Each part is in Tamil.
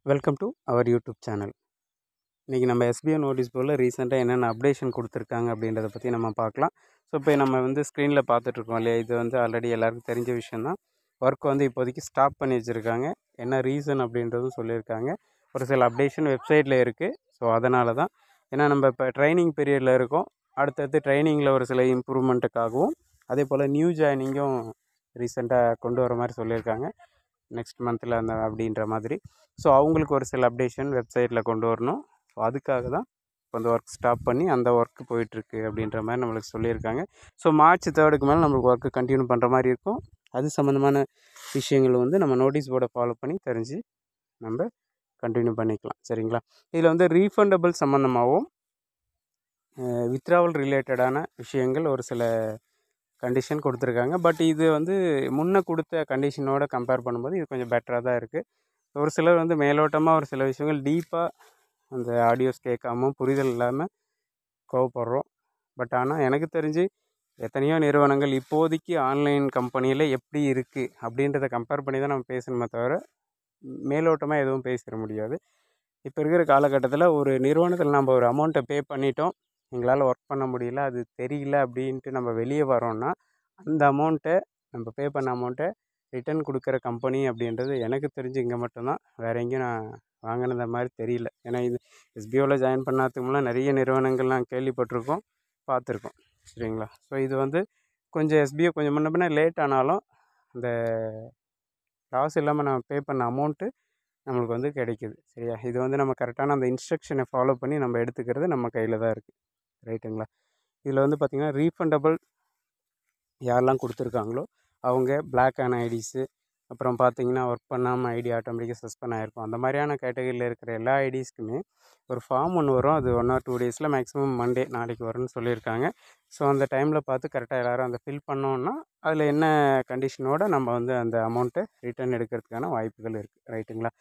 Welcome to our YouTube channel. இன்றைக்கி நம்ம எஸ்பிஐ நோட்டீஸ் போர்டில் ரீசெண்டாக என்னென்ன அப்டேஷன் கொடுத்துருக்காங்க அப்படின்றத பற்றி நம்ம பார்க்கலாம். ஸோ இப்போ நம்ம ஸ்க்ரீனில் பார்த்துட்ருக்கோம் இல்லையா, இது ஆல்ரெடி எல்லாருக்கும் தெரிஞ்ச விஷயந்தான். ஒர்க் இப்போதைக்கு ஸ்டாப் பண்ணி வச்சுருக்காங்க. என்ன ரீசன் அப்படின்றதும் சொல்லியிருக்காங்க. ஒரு சில அப்டேஷன் வெப்சைட்டில் இருக்குது. ஸோ அதனால தான், ஏன்னா நம்ம இப்போ ட்ரைனிங் பீரியடில் இருக்கோம். அடுத்தடுத்து ட்ரைனிங்கில் ஒரு சில இம்ப்ரூவ்மெண்ட்டுக்காகவும் அதே போல் நியூ ஜாயினிங்கும் ரீசெண்டாக கொண்டு வர மாதிரி சொல்லியிருக்காங்க. நெக்ஸ்ட் மந்தில் அப்படின்ற மாதிரி. ஸோ அவங்களுக்கு ஒரு சில அப்டேஷன் வெப்சைட்டில் கொண்டு வரணும். ஸோ அதுக்காக தான் இப்போ அந்த ஒர்க் ஸ்டாப் பண்ணி அந்த ஒர்க்கு போயிட்டுருக்கு அப்படின்ற மாதிரி நம்மளுக்கு சொல்லியிருக்காங்க. ஸோ மார்ச் 3 மேலே நம்மளுக்கு ஒர்க்கு கண்டினியூ பண்ணுற மாதிரி இருக்கும். அது சம்மந்தமான விஷயங்கள் நம்ம நோட்டீஸ் போர்டை ஃபாலோ பண்ணி தெரிஞ்சு நம்ம கண்டினியூ பண்ணிக்கலாம். சரிங்களா? இதில் ரீஃபண்டபிள் சம்மந்தமாகவும் வித்ட்ராவல் ரிலேட்டடான விஷயங்கள் ஒரு சில கண்டிஷன் கொடுத்துருக்காங்க. பட் இது முன்ன கொடுத்த கண்டிஷனோட கம்பேர் பண்ணும்போது இது கொஞ்சம் பெட்டராக தான் இருக்குது. ஒரு சிலர் மேலோட்டமாக ஒரு சில விஷயங்கள் டீப்பாக அந்த ஆடியோஸ் கேட்காம புரிதல் இல்லாமல் கோவப்படுறோம். பட் ஆனால் எனக்கு தெரிஞ்சு எத்தனையோ நிறுவனங்கள் இப்போதைக்கு ஆன்லைன் கம்பெனியில் எப்படி இருக்குது அப்படின்றத கம்பேர் பண்ணி தான் நம்ம பேசணுமே தவிர மேலோட்டமாக எதுவும் பேசிட முடியாது. இப்போ இருக்கிற காலகட்டத்தில் ஒரு நிறுவனத்தில் நம்ம ஒரு அமௌண்ட்டை பே பண்ணிட்டோம், எங்களால் ஒர்க் பண்ண முடியல, அது தெரியல அப்படின்ட்டு நம்ம வெளியே வரோன்னா அந்த அமௌண்ட்டை, நம்ம பே பண்ண அமௌண்ட்டை ரிட்டன் கொடுக்குற கம்பெனி அப்படின்றது எனக்கு தெரிஞ்சு இங்கே மட்டும்தான். வேறு எங்கேயும் நான் வாங்கினத மாதிரி தெரியல. ஏன்னா இது எஸ்பிஓவில் ஜாயின் பண்ணாததுக்கு முன்னே நிறைய நிறுவனங்கள் நான் கேள்விப்பட்டிருக்கோம், பார்த்துருக்கோம். சரிங்களா? ஸோ இது கொஞ்சம் எஸ்பிஓ கொஞ்சம் முன்ன பின்ன லேட் ஆனாலும் அந்த லாஸ் இல்லாமல் நம்ம பே பண்ண அமௌண்ட்டு நம்மளுக்கு கிடைக்கிது. சரியா? இது நம்ம கரெக்டான அந்த இன்ஸ்ட்ரக்ஷனை ஃபாலோ பண்ணி நம்ம எடுத்துக்கிறது நம்ம கையில் தான் இருக்குது. ரைட்டுங்களா? இதில் பார்த்திங்கன்னா ரீஃபண்டபிள் யாரெல்லாம் கொடுத்துருக்காங்களோ அவங்க பிளாக் ஆன ஐடிஸு, அப்புறம் பார்த்திங்கன்னா ஒர்க் பண்ணாமல் ஐடி ஆட்டோமேட்டிக்காக சஸ்பெண்ட் ஆகிருக்கும். அந்த மாதிரியான கேட்டகரியில் இருக்கிற எல்லா ஐடிஸ்க்குமே ஒரு ஃபார்ம் ஒன்று வரும். அது 1 or 2 டேஸில் மேக்ஸிமம் மண்டே நாளைக்கு வரும்னு சொல்லியிருக்காங்க. ஸோ அந்த டைமில் பார்த்து கரெக்டாக எல்லோரும் அந்த ஃபில் பண்ணோன்னா அதில் என்ன கண்டிஷனோடு நம்ம அந்த அமௌண்ட்டை ரிட்டர்ன் எடுக்கிறதுக்கான வாய்ப்புகள் இருக்குது. ரைட்டுங்களா?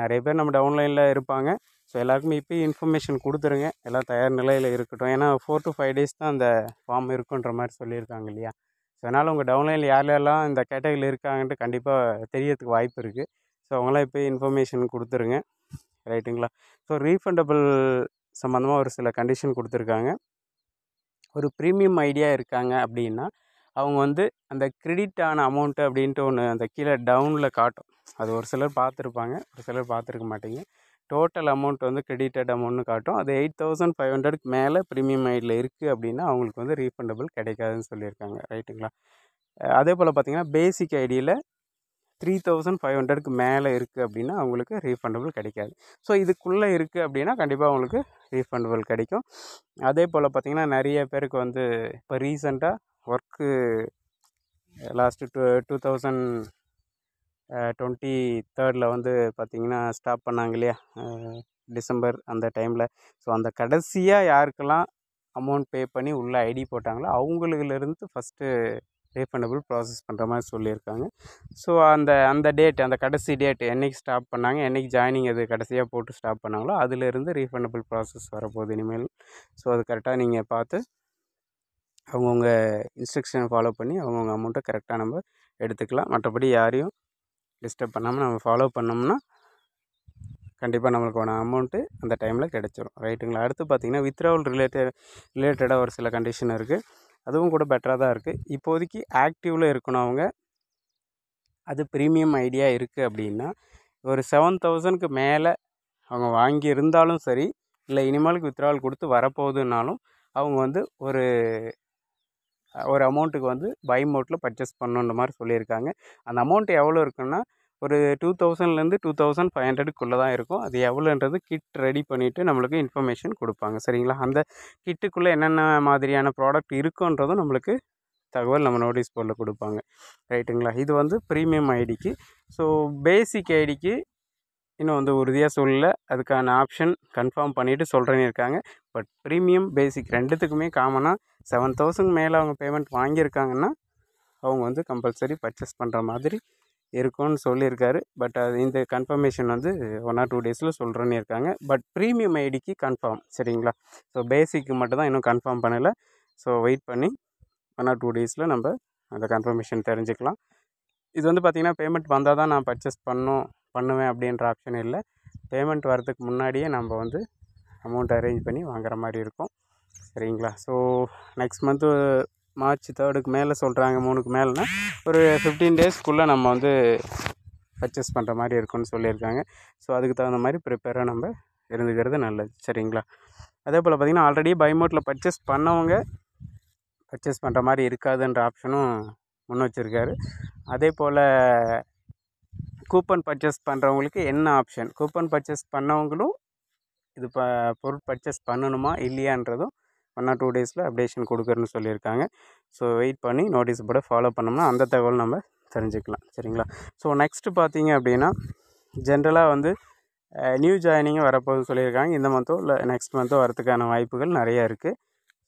நிறைய பேர் நம்ம டவுன்லைனில் இருப்பாங்க. ஸோ எல்லாருக்குமே இப்போயே இன்ஃபர்மேஷன் கொடுத்துருங்க, எல்லாம் தயார் நிலையில் இருக்கட்டும். ஏன்னா 4 to 5 days தான் அந்த ஃபார்ம் இருக்குன்ற மாதிரி சொல்லியிருக்காங்க இல்லையா? ஸோ அதனால் உங்கள் டவுன்லைனில் யாரெல்லாம் இந்த கேட்டகரியில் இருக்காங்கன்ட்டு கண்டிப்பாக தெரியறதுக்கு வாய்ப்பு இருக்குது. ஸோ அவங்களாம் இப்போ இன்ஃபர்மேஷன் கொடுத்துருங்க. ரைட்டுங்களா? ஸோ ரீஃபண்டபிள் சம்மந்தமாக ஒரு சில கண்டிஷன் கொடுத்துருக்காங்க. ஒரு ப்ரீமியம் ஐடியா இருக்காங்க அப்படின்னா அவங்க அந்த கிரெடிட் ஆன அமௌண்ட்டு அப்படின்ட்டு ஒன்று அந்த கீழே டவுனில் காட்டும். அது ஒரு சிலர் பார்த்துருப்பாங்க, ஒரு சிலர் பார்த்துருக்க மாட்டீங்க. டோட்டல் அமௌண்ட் கிரெடிட்டட் அமௌண்ட்னு காட்டும். அது 8,500க்கு மேலே ப்ரீமியம் ஐடியில் இருக்குது அப்படின்னா அவங்களுக்கு ரீஃபண்டபிள் கிடைக்காதுன்னு சொல்லியிருக்காங்க. ரைட்டுங்களா? அதே போல் பார்த்திங்கன்னா பேசிக் ஐடியில் 3,500க்கு மேலே இருக்குது அப்படின்னா அவங்களுக்கு ரீஃபண்டபிள் கிடைக்காது. ஸோ இதுக்குள்ளே இருக்குது அப்படின்னா கண்டிப்பாக அவங்களுக்கு ரீஃபண்டபிள் கிடைக்கும். அதே போல் பார்த்திங்கன்னா நிறைய பேருக்கு இப்போ ரீசெண்டாக ஒர்க்கு லாஸ்ட்டு 2023 பார்த்திங்கன்னா ஸ்டாப் பண்ணாங்க இல்லையா, டிசம்பர் அந்த டைமில். ஸோ அந்த கடைசியாக யாருக்கெல்லாம் அமௌண்ட் பே பண்ணி உள்ள ஐடி போட்டாங்களோ அவங்களுலேருந்து ஃபஸ்ட்டு ரீஃபண்டபிள் ப்ராசஸ் பண்ணுற மாதிரி சொல்லியிருக்காங்க. ஸோ அந்த டேட், அந்த கடைசி டேட் என்றைக்கு ஸ்டாப் பண்ணாங்க, என்றைக்கு ஜாயினிங் அது கடைசியாக போட்டு ஸ்டாப் பண்ணாங்களோ அதிலேருந்து ரீஃபண்டபிள் ப்ராசஸ் வரப்போகுது இனிமேல். ஸோ அது கரெக்டாக நீங்கள் பார்த்து அவங்கவுங்க இன்ஸ்ட்ரக்ஷனை ஃபாலோ பண்ணி அவங்கவுங்க அமௌண்ட்டை கரெக்டாக நம்ம எடுத்துக்கலாம். மற்றபடி யாரையும் டிஸ்டர்ப் பண்ணாமல் நம்ம ஃபாலோ பண்ணோம்னா கண்டிப்பாக நம்மளுக்கான அமௌண்ட்டு அந்த டைமில் கிடச்சிரும். ரைட்டுங்களா? அடுத்து பார்த்திங்கன்னா வித்ட்ராவல் ரிலேட்டடாக ஒரு சில கண்டிஷன் இருக்குது. அதுவும் கூட பெட்டராக தான் இருக்குது. இப்போதைக்கு ஆக்டிவில் இருக்கணும் அவங்க. அது ப்ரீமியம் ஐடியா இருக்குது அப்படின்னா ஒரு 7,000க்கு மேலே அவங்க வாங்கி இருந்தாலும் சரி, இல்லை இனிமேலுக்கு வித்ட்ராவல் கொடுத்து வரப்போகுதுன்னாலும் அவங்க ஒரு அமௌண்ட்டுக்கு பை மோட்டில் பர்ச்சேஸ் பண்ணணுன்ற மாதிரி சொல்லியிருக்காங்க. அந்த அமௌண்ட் எவ்வளோ இருக்குன்னா ஒரு 2,000லேருந்து 2,500க்குள்ளே தான் இருக்கும். அது எவ்வளோன்றது கிட் ரெடி பண்ணிவிட்டு நம்மளுக்கு இன்ஃபர்மேஷன் கொடுப்பாங்க. சரிங்களா? அந்த கிட்டுக்குள்ளே என்னென்ன மாதிரியான ப்ராடக்ட் இருக்குன்றதும் நம்மளுக்கு தகவல் நம்ம நோட்டீஸ் போர்டில் கொடுப்பாங்க. ரைட்டுங்களா? இது ப்ரீமியம் ஐடிக்கு. ஸோ பேசிக் ஐடிக்கு இன்னும் உறுதியாக சொல்லல, அதுக்கான ஆப்ஷன் கன்ஃபார்ம் பண்ணிவிட்டு சொல்கிறேன்னு இருக்காங்க. பட் ப்ரீமியம் பேசிக் ரெண்டுத்துக்குமே காமனாக 7,000 மேலே அவங்க பேமெண்ட் வாங்கியிருக்காங்கன்னா அவங்க கம்பல்சரி பர்ச்சேஸ் பண்ணுற மாதிரி இருக்கும்னு சொல்லியிருக்காரு. பட் அது இந்த கன்ஃபர்மேஷன் 1 or 2 டேஸில் சொல்கிறேன்னு இருக்காங்க. பட் ப்ரீமியம் ஐடிக்கு கன்ஃபார்ம். சரிங்களா? ஸோ பேசிக்கு மட்டும் தான் இன்னும் கன்ஃபார்ம் பண்ணலை. ஸோ வெயிட் பண்ணி 1 or 2 டேஸில் நம்ம அந்த கன்ஃபர்மேஷன் தெரிஞ்சுக்கலாம். இது பார்த்திங்கன்னா பேமெண்ட் வந்தால் தான் நான் பர்ச்சேஸ் பண்ணுவேன் அப்படின்ற ஆப்ஷன் இல்லை. பேமெண்ட் வரதுக்கு முன்னாடியே நம்ம வந்து அமௌண்ட் அரேஞ்ச் பண்ணி வாங்குற மாதிரி இருக்கும். சரிங்களா? ஸோ நெக்ஸ்ட் மந்த்து மார்ச் 3க்கு மேலே சொல்கிறாங்க, 3க்கு மேலேனா ஒரு 15 டேஸ்க்குள்ளே நம்ம வந்து பர்ச்சேஸ் பண்ணுற மாதிரி இருக்கும்னு சொல்லியிருக்காங்க. ஸோ அதுக்கு தகுந்த மாதிரி ப்ரிப்பேராக நம்ம இருந்துக்கிறது நல்லது. சரிங்களா? அதே போல் பார்த்திங்கன்னா ஆல்ரெடி பை மோட்டில் பர்ச்சேஸ் பண்ணவங்க பர்ச்சேஸ் பண்ணுற மாதிரி இருக்காதுன்ற ஆப்ஷனும் முன் வச்சுருக்காரு. அதே போல் கூப்பன் பர்ச்சேஸ் பண்ணுறவங்களுக்கு என்ன ஆப்ஷன், கூப்பன் பர்ச்சேஸ் பண்ணவங்களும் இது பொருள் பர்ச்சேஸ் பண்ணணுமா இல்லையான்றதும் 1 or 2 டேஸில் அப்டேஷன் கொடுக்குறேன்னு சொல்லியிருக்காங்க. ஸோ வெயிட் பண்ணி நோட்டீஸ் போர்டை ஃபாலோ பண்ணோம்னா அந்த தகவல் நம்ம தெரிஞ்சுக்கலாம். சரிங்களா? ஸோ நெக்ஸ்ட்டு பார்த்தீங்க அப்படின்னா ஜென்ரலாக வந்து நியூ ஜாயினிங்கும் வரப்போகுதுன்னு சொல்லியிருக்காங்க. இந்த மந்த்தோ இல்லை நெக்ஸ்ட் மந்த்தோ வரதுக்கான வாய்ப்புகள் நிறையா இருக்குது.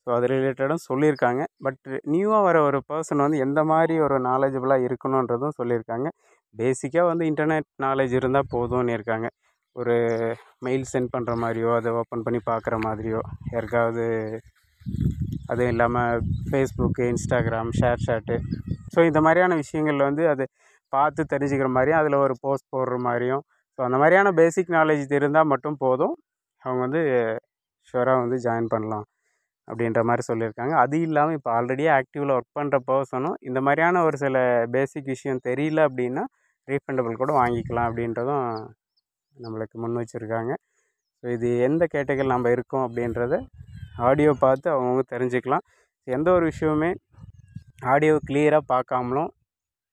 ஸோ அது ரிலேட்டடும் சொல்லியிருக்காங்க. பட் நியூவாக வர ஒரு பர்சன் வந்து எந்த மாதிரி ஒரு நாலேஜபிளாக இருக்கணுன்றதும் சொல்லியிருக்காங்க. பேசிக்காக வந்து இன்டர்நெட் நாலேஜ் இருந்தால் போதும்னு இருக்காங்க. ஒரு மெயில் சென்ட் பண்ணுற மாதிரியோ, அதை ஓப்பன் பண்ணி பார்க்குற மாதிரியோ, யாருக்காவது அதுவும் இல்லாமல் ஃபேஸ்புக்கு, இன்ஸ்டாகிராம், ஷேர்சாட்டு, ஸோ இந்த மாதிரியான விஷயங்கள் வந்து அது பார்த்து தெரிஞ்சுக்கிற மாதிரியும், அதில் ஒரு போஸ்ட் போடுற மாதிரியும், ஸோ அந்த மாதிரியான பேசிக் நாலேஜ் தெரிந்தால் மட்டும் போதும், அவங்க வந்து ஷுவராக வந்து ஜாயின் பண்ணலாம் அப்படின்ற மாதிரி சொல்லியிருக்காங்க. அது இல்லாமல் இப்போ ஆல்ரெடி ஆக்டிவில் ஒர்க் பண்ணுற பர்சனும் இந்த மாதிரியான ஒரு சில பேசிக் விஷயம் தெரியல அப்படின்னா ரீஃபண்டபிள் கூட வாங்கிக்கலாம் அப்படின்றதும் நம்மளுக்கு முன் வச்சுருக்காங்க. ஸோ இது எந்த கேட்டகரியில் நம்ம இருக்கோம் அப்படின்றத ஆடியோ பார்த்து அவங்கவுங்க தெரிஞ்சுக்கலாம். எந்த ஒரு விஷயமுமே ஆடியோ கிளியராக பார்க்காமலும்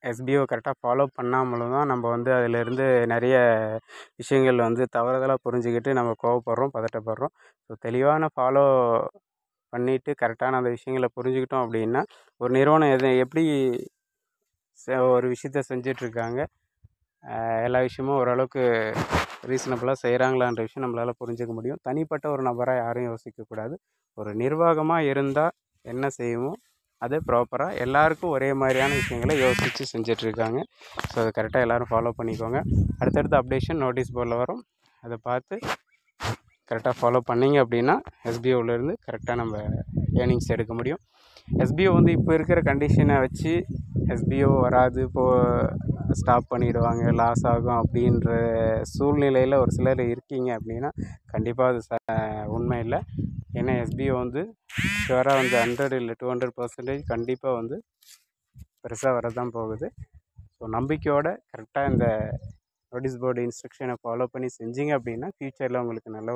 எஸ்பிஓ கரெக்டாக ஃபாலோ பண்ணாமலும் தான் நம்ம வந்து அதிலேருந்து நிறைய விஷயங்கள் வந்து தவறுதலாக புரிஞ்சுக்கிட்டு நம்ம கோவப்படுறோம், பதட்டப்படுறோம். ஸோ தெளிவான ஃபாலோ பண்ணிவிட்டு கரெக்டான அந்த விஷயங்களை புரிஞ்சுக்கிட்டோம் அப்படின்னா ஒரு நிறுவனம் எப்படி ஒரு விஷயத்த செஞ்சிட்ருக்காங்க, எல்லா விஷயமும் ஓரளவுக்கு ரீசனபிளாக செய்கிறாங்களான்ற விஷயம் நம்மளால் புரிஞ்சுக்க முடியும். தனிப்பட்ட ஒரு நபராக யாரும் யோசிக்கக்கூடாது. ஒரு நிர்வாகமாக இருந்தால் என்ன செய்யுமோ அதை ப்ராப்பராக எல்லாருக்கும் ஒரே மாதிரியான விஷயங்களை யோசித்து செஞ்சிட்ருக்காங்க. ஸோ அதை கரெக்டாக எல்லோரும் ஃபாலோ பண்ணிக்கோங்க. அடுத்தடுத்த அப்டேஷன் நோட்டீஸ் போர்டில் வரும், அதை பார்த்து கரெக்டாக ஃபாலோ பண்ணிங்க அப்படின்னா எஸ்பிஓவிலேருந்து கரெக்டாக நம்ம ஏர்னிங்ஸ் எடுக்க முடியும். எஸ்பிஓ வந்து இப்போ இருக்கிற கண்டிஷனை வச்சு எஸ்பிஓ வராது, இப்போது ஸ்டாப் பண்ணிவிடுவாங்க, லாஸ் ஆகும் அப்படின்ற சூழ்நிலையில் ஒரு சிலர் இருக்கீங்க அப்படின்னா கண்டிப்பாக அது உண்மை இல்லை. ஏன்னா எஸ்பிஓ வந்து ஷுவராக வந்து 100 இல்லை 200% கண்டிப்பாக வந்து பெருசாக வரதான் போகுது. ஸோ நம்பிக்கையோடு கரெக்டாக இந்த நோட்டீஸ் போர்டு இன்ஸ்ட்ரக்ஷனை ஃபாலோ பண்ணி செஞ்சீங்க அப்படின்னா ஃப்யூச்சரில் உங்களுக்கு நல்ல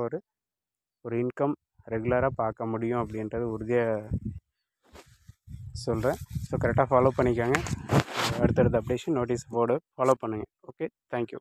ஒரு இன்கம் ரெகுலராக பார்க்க முடியும் அப்படின்றது உறுதியாக சொல்கிறேன். ஸோ கரெக்டாக ஃபாலோ பண்ணிக்கோங்க. அடுத்தடுத்த அப்டேஷன் நோட்டீஸ் போர்டு ஃபாலோ பண்ணுங்கள். Okay, thank you.